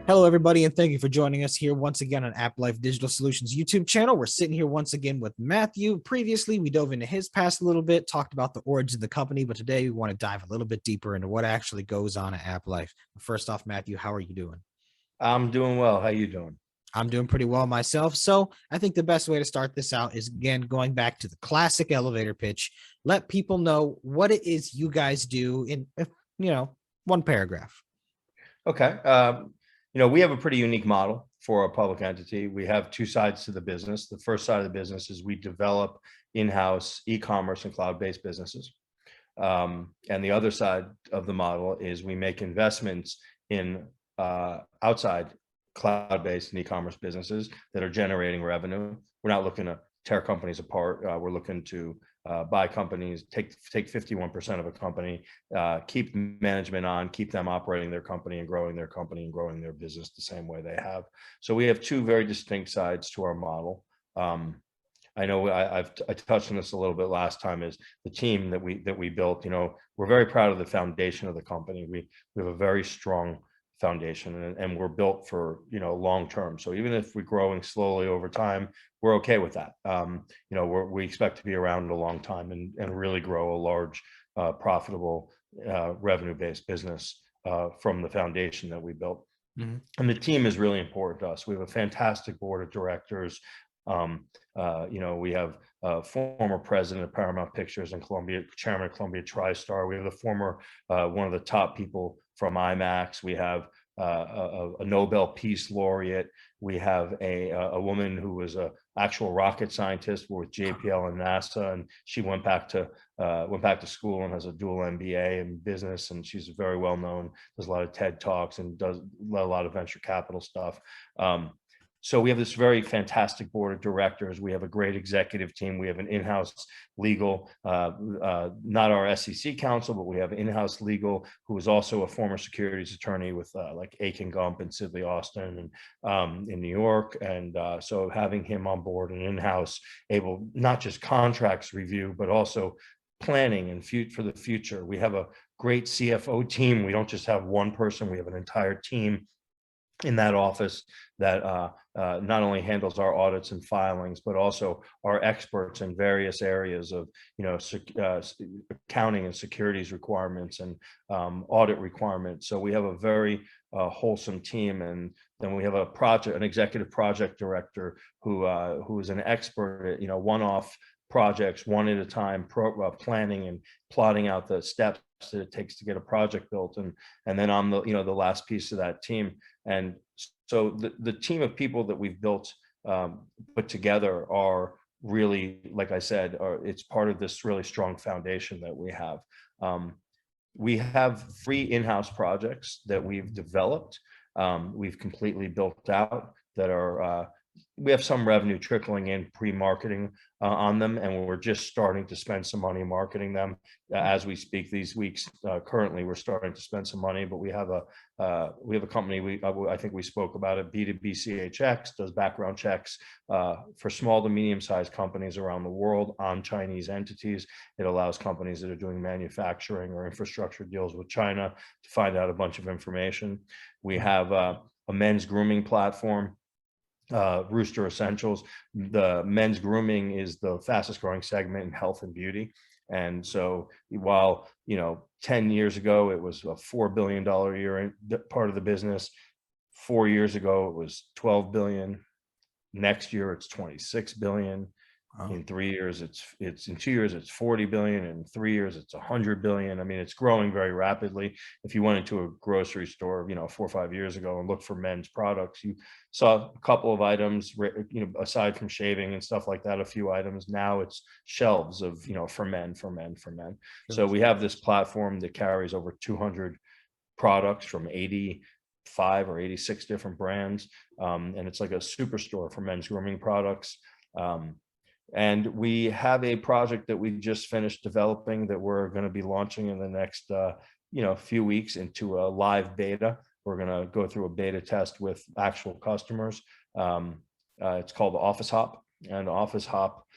Hello, everybody, and thank you for joining us here once again on AppPlife Digital Solutions YouTube channel. We're sitting here once again with Matthew. Previously, we dove into his past a little bit, talked about the origins of the company, but today we want to dive a little bit deeper into what actually goes on at AppPlife. First off, Matthew, how are you doing? I'm doing well. How you doing? I'm doing pretty well myself. So I think the best way to start this out is, again, going back to the classic elevator pitch. Let people know what it is you guys do in, one paragraph. Okay. We have a pretty unique model for a public entity. We have two sides to the business. The first side of the business is we develop in-house e-commerce and cloud-based businesses. And the other side of the model is we make investments in outside cloud-based and e-commerce businesses that are generating revenue. We're not looking to tear companies apart. We're looking to buy companies, take 51% of a company, keep management on, keep them operating their company and growing their business the same way they have. So we have two very distinct sides to our model. I know I touched on this a little bit last time. Is the team that we built. We're very proud of the foundation of the company. We have a very strong foundation, and we're built for long term. So even if we're growing slowly over time, we're okay with that. We expect to be around a long time and really grow a large, profitable, revenue-based business from the foundation that we built. Mm-hmm. And the team is really important to us. We have a fantastic board of directors. We have former president of Paramount Pictures and chairman of Columbia TriStar. We have the former one of the top people from IMAX. We have a Nobel Peace Laureate. We have a woman who was an actual rocket scientist with JPL and NASA, and she went back to school and has a dual MBA in business, and she's very well known. Does a lot of TED Talks and does a lot of venture capital stuff. So we have this very fantastic board of directors. We have a great executive team. We have an in-house legal, not our SEC counsel, but we have in-house legal who is also a former securities attorney with like Aiken Gump and Sidley Austin and in New York. And so having him on board and in-house, able not just contracts review, but also planning and for the future. We have a great CFO team. We don't just have one person. We have an entire team in that office that not only handles our audits and filings, but also are experts in various areas of, accounting and securities requirements and audit requirements. So we have a very wholesome team. And then we have an executive project director who is an expert at, one-off projects, one at a time, planning and plotting out the steps that it takes to get a project built. And then I'm the last piece of that team. And so the team of people that we've built, put together, are really, like I said, it's part of this really strong foundation that we have. We have 3 in-house projects that we've developed. We've completely built out that are, we have some revenue trickling in pre-marketing on them, and we're just starting to spend some money marketing them as we speak these weeks. Currently, we're starting to spend some money, but we have a company, I think we spoke about it, B2B CHX, does background checks for small to medium-sized companies around the world on Chinese entities. It allows companies that are doing manufacturing or infrastructure deals with China to find out a bunch of information. We have a men's grooming platform, Rooster Essentials. The men's grooming is the fastest growing segment in health and beauty. And so while 10 years ago it was a $4 billion a year part of the business, 4 years ago it was 12 billion. Next year it's 26 billion. Wow. In 3 years it's in 2 years it's 40 billion. In 3 years it's 100 billion. I mean, it's growing very rapidly. If you went into a grocery store 4 or 5 years ago and looked for men's products, you saw a couple of items, aside from shaving and stuff like that, a few items. Now it's shelves of for men. Sure. So we have this platform that carries over 200 products from 85 or 86 different brands, and it's like a superstore for men's grooming products. And we have a project that we just finished developing that we're going to be launching in the next few weeks into a live beta. We're going to go through a beta test with actual customers. It's called Office Hop, and Office Hop,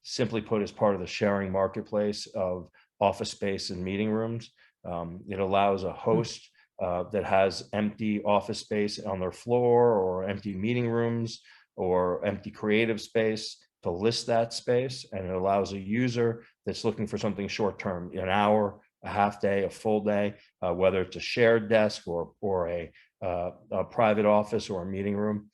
simply put, is part of the sharing marketplace of office space and meeting rooms. It allows a host that has empty office space on their floor, or empty meeting rooms, or empty creative space, to list that space. And it allows a user that's looking for something short term, an hour, a half day, a full day, whether it's a shared desk or a private office or a meeting room.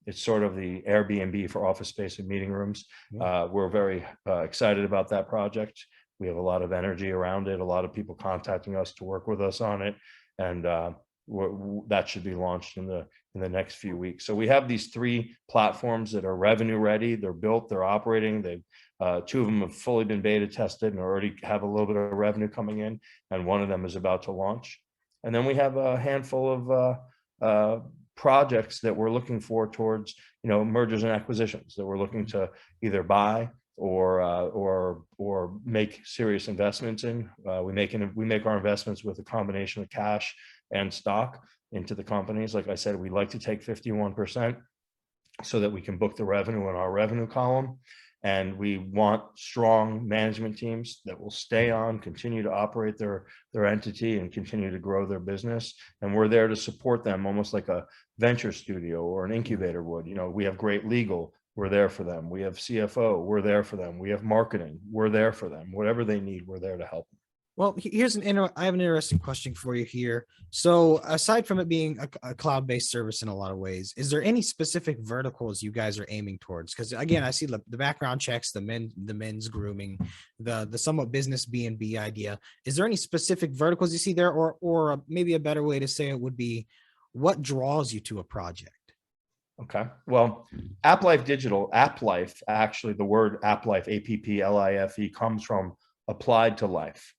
It's sort of the Airbnb for office space and meeting rooms. We're very excited about that project. We have a lot of energy around it, a lot of people contacting us to work with us on it. And that should be launched in the next few weeks. So we have these 3 platforms that are revenue ready. They're built, they're operating. They've 2 of them have fully been beta tested and already have a little bit of revenue coming in, and one of them is about to launch. And then we have a handful of projects that we're looking for towards, mergers and acquisitions that we're looking to either buy or make serious investments in. We make our investments with a combination of cash and stock into the companies. Like I said, we like to take 51% so that we can book the revenue in our revenue column. And we want strong management teams that will stay on, continue to operate their entity and continue to grow their business. And we're there to support them, almost like a venture studio or an incubator would. We have great legal, we're there for them. We have CFO, we're there for them. We have marketing, we're there for them. Whatever they need, we're there to help them. Well, I have an interesting question for you here. So aside from it being a cloud-based service in a lot of ways, is there any specific verticals you guys are aiming towards? Because again, I see the background checks, the men's grooming, the somewhat business B&B idea. Is there any specific verticals you see there, or maybe a better way to say it would be, what draws you to a project? Okay. Well, APPlife Digital, APPlife, actually the word APPlife, APPlife, comes from applied to life.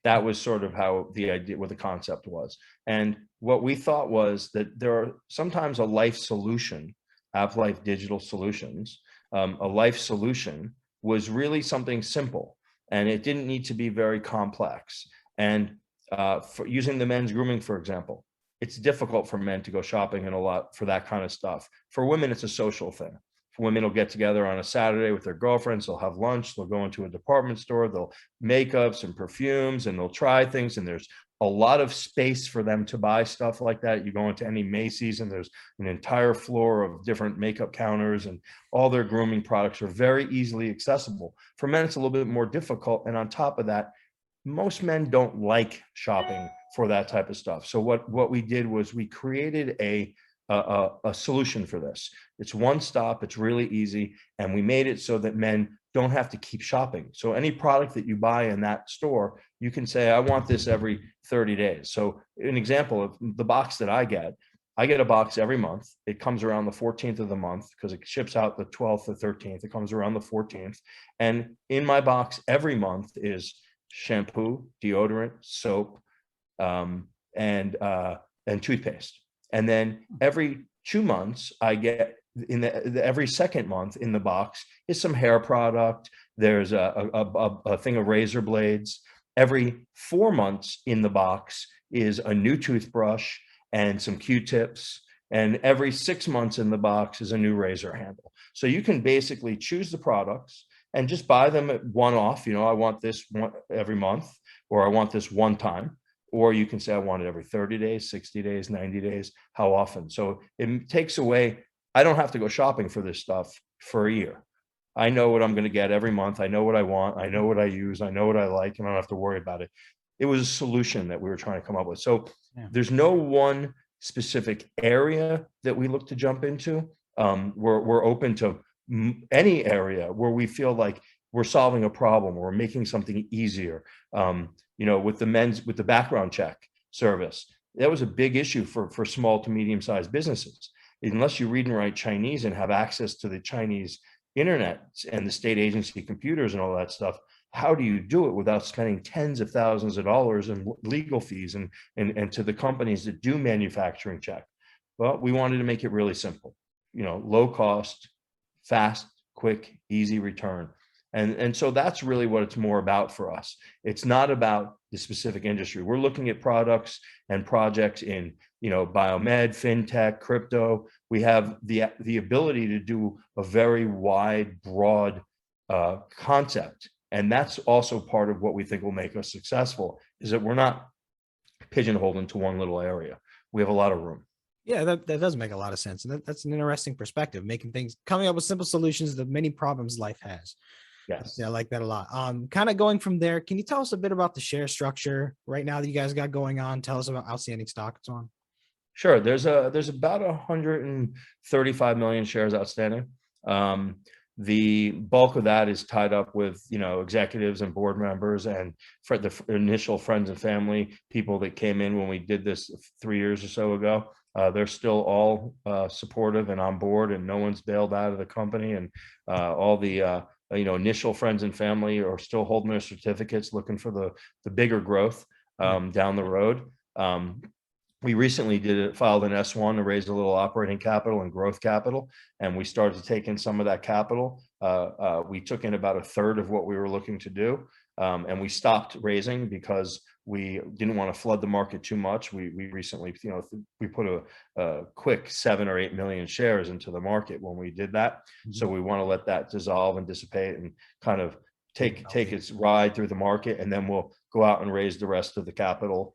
That was sort of how the idea, what the concept was. And what we thought was that there are sometimes a life solution, APPlife Digital Solutions, a life solution was really something simple, and it didn't need to be very complex. And for using the men's grooming, for example, it's difficult for men to go shopping and a lot for that kind of stuff. For women, it's a social thing. Women will get together on a Saturday with their girlfriends, they'll have lunch, they'll go into a department store, they'll makeups and perfumes, and they'll try things, and there's a lot of space for them to buy stuff like that. You go into any Macy's and there's an entire floor of different makeup counters, and all their grooming products are very easily accessible. For men, it's a little bit more difficult, and on top of that, most men don't like shopping for that type of stuff. So what we did was we created a solution for this. It's one stop, it's really easy, and we made it so that men don't have to keep shopping. So any product that you buy in that store, you can say, I want this every 30 days. So an example of the box that I get a box every month. It comes around the 14th of the month because it ships out the 12th or 13th. It comes around the 14th. And in my box every month is shampoo, deodorant, soap, and toothpaste. And then every 2 months, I get every second month in the box is some hair product. There's a thing of razor blades. Every 4 months in the box is a new toothbrush and some Q-tips. And every 6 months in the box is a new razor handle. So you can basically choose the products and just buy them at one-off. I want this one every month, or I want this one time. Or you can say, I want it every 30 days, 60 days, 90 days, how often? So it takes away, I don't have to go shopping for this stuff for a year. I know what I'm going to get every month. I know what I want. I know what I use. I know what I like, and I don't have to worry about it. It was a solution that we were trying to come up with. So there's no one specific area that we look to jump into. We're open to any area where we feel like we're solving a problem or we're making something easier. With the background check service, that was a big issue for small to medium-sized businesses. Unless you read and write Chinese and have access to the Chinese internet and the state agency computers and all that stuff, how do you do it without spending tens of thousands of dollars in legal fees and to the companies that do manufacturing check? Well, we wanted to make it really simple, low cost, fast, quick, easy return. And so that's really what it's more about for us. It's not about the specific industry. We're looking at products and projects in, biomed, fintech, crypto. We have the ability to do a very wide, broad concept. And that's also part of what we think will make us successful, is that we're not pigeonholed into one little area. We have a lot of room. Yeah, that does make a lot of sense. And that's an interesting perspective, making things, coming up with simple solutions to many problems life has. Yeah, I Yes. like that a lot. Kind of going from there, can you tell us a bit about the share structure right now that you guys got going on? Tell us about outstanding stock and so on. Sure. There's about 135 million shares outstanding. Um, the bulk of that is tied up with, executives and board members and for the initial friends and family, people that came in when we did this 3 years or so ago. They're still all supportive and on board, and no one's bailed out of the company. And all the initial friends and family are still holding their certificates, looking for the bigger growth down the road. We recently filed an S1 to raise a little operating capital and growth capital, and we started to take in some of that capital. We took in about a third of what we were looking to do, and we stopped raising because we didn't want to flood the market too much. We recently, we put a quick 7 or 8 million shares into the market when we did that. So we want to let that dissolve and dissipate and kind of take its ride through the market, and then we'll go out and raise the rest of the capital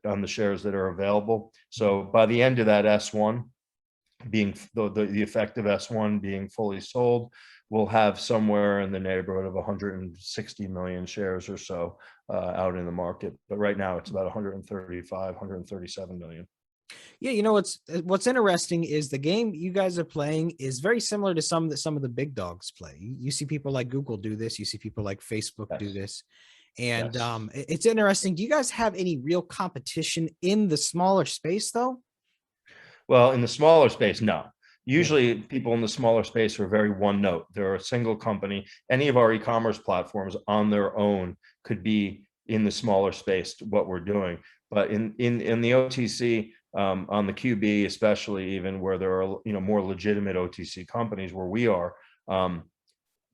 on the shares that are available. So by the end of that S1 being the effective S1 being fully sold, we'll have somewhere in the neighborhood of 160 million shares or so out in the market. But right now it's about 135, 137 million. Yeah, what's interesting is the game you guys are playing is very similar to some of the big dogs play. You see people like Google do this, you see people like Facebook do this. And Yes. it's interesting. Do you guys have any real competition in the smaller space though? Well, in the smaller space, no. Yeah. Usually people in the smaller space are very one note. They're a single company. Any of our e-commerce platforms on their own could be in the smaller space, what we're doing. But in the OTC, on the QB, especially even where there are, more legitimate OTC companies where we are,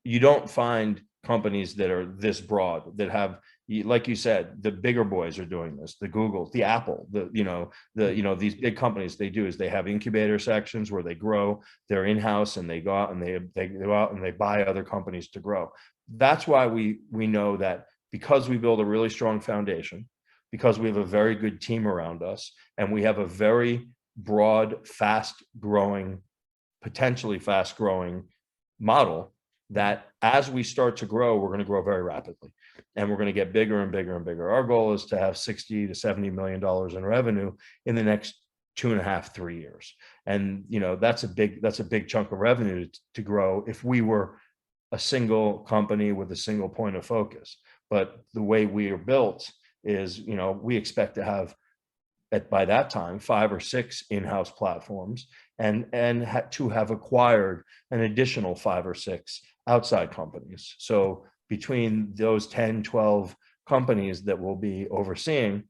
you don't find companies that are this broad, that have, like you said, the bigger boys are doing this, the Google, the Apple, these big companies. They do is they have incubator sections where they grow. They're in-house, and they go out and they go out and they buy other companies to grow. That's why we know that, because we build a really strong foundation, because we have a very good team around us, and we have a very broad, potentially fast growing model, that as we start to grow, we're going to grow very rapidly, and we're going to get bigger and bigger and bigger. Our goal is to have $60 to $70 million in revenue in the next 2.5, 3 years. And, that's a big chunk of revenue to grow if we were a single company with a single point of focus. But the way we are built is, we expect to have, by that time, 5 or 6 in-house platforms, and to have acquired an additional 5 or 6 outside companies. So between those 10, 12 companies that we'll be overseeing,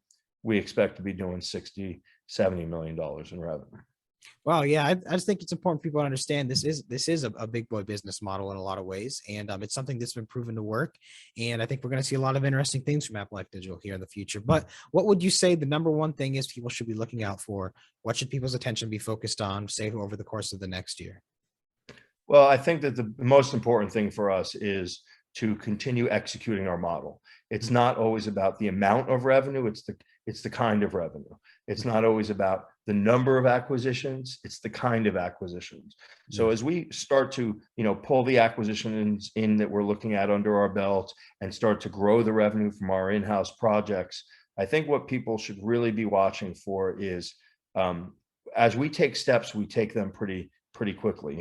we expect to be doing $60, $70 million in revenue. Wow, yeah, I just think it's important for people to understand this is a big boy business model in a lot of ways, and it's something that's been proven to work. And I think we're going to see a lot of interesting things from AppPlife Digital here in the future. But what would you say the number one thing is people should be looking out for? What should people's attention be focused on, say, over the course of the next year? Well, I think that the most important thing for us is to continue executing our model. It's not always about the amount of revenue, it's the kind of revenue. It's not always about the number of acquisitions, it's the kind of acquisitions. So as we start to, pull the acquisitions in that we're looking at under our belt, and start to grow the revenue from our in-house projects, I think what people should really be watching for is, as we take steps, we take them pretty quickly.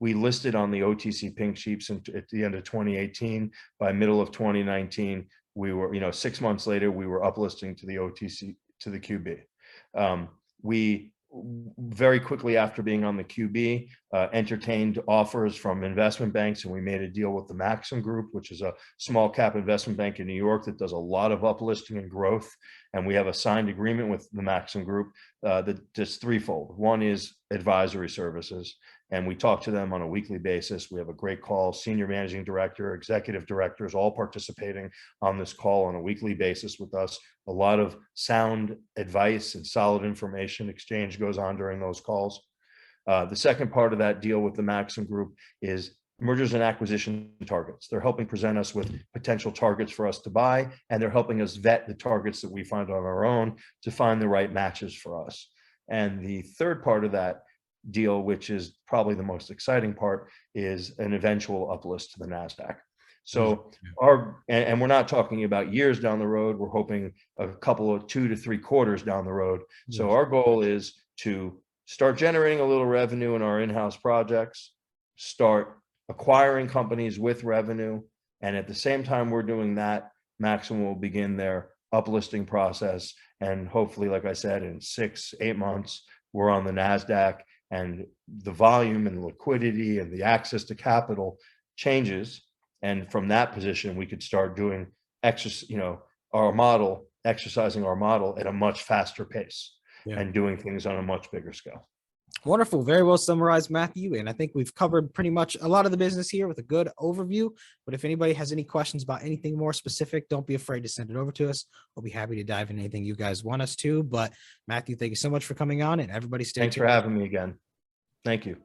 We listed on the OTC pink sheets at the end of 2018. By middle of 2019, we were, 6 months later, we were uplisting to the OTC, to the QB. We very quickly after being on the QB, entertained offers from investment banks, and we made a deal with the Maxim Group, which is a small cap investment bank in New York that does a lot of uplisting and growth. And we have a signed agreement with the Maxim Group that does threefold. One is advisory services, and we talk to them on a weekly basis. We have a great call, senior managing director, executive directors, all participating on this call on a weekly basis with us. A lot of sound advice and solid information exchange goes on during those calls. The second part of that deal with the Maxim Group is mergers and acquisition targets. They're helping present us with potential targets for us to buy, and they're helping us vet the targets that we find on our own to find the right matches for us. And the third part of that deal, which is probably the most exciting part, is an eventual uplist to the NASDAQ. So and we're not talking about years down the road. We're hoping a couple of 2 to 3 quarters down the road. So our goal is to start generating a little revenue in our in-house projects, start acquiring companies with revenue, and at the same time we're doing that, Maxim will begin their uplisting process, and hopefully, like I said, in 6-8 months we're on the NASDAQ, and the volume and the liquidity and the access to capital changes, and from that position we could start doing exercising our model at a much faster pace and doing things on a much bigger scale. Wonderful. Very well summarized, Matthew. And I think we've covered pretty much a lot of the business here with a good overview. But if anybody has any questions about anything more specific, don't be afraid to send it over to us. We'll be happy to dive into anything you guys want us to. But Matthew, thank you so much for coming on, and everybody stay tuned. Thanks for having me again. Thank you.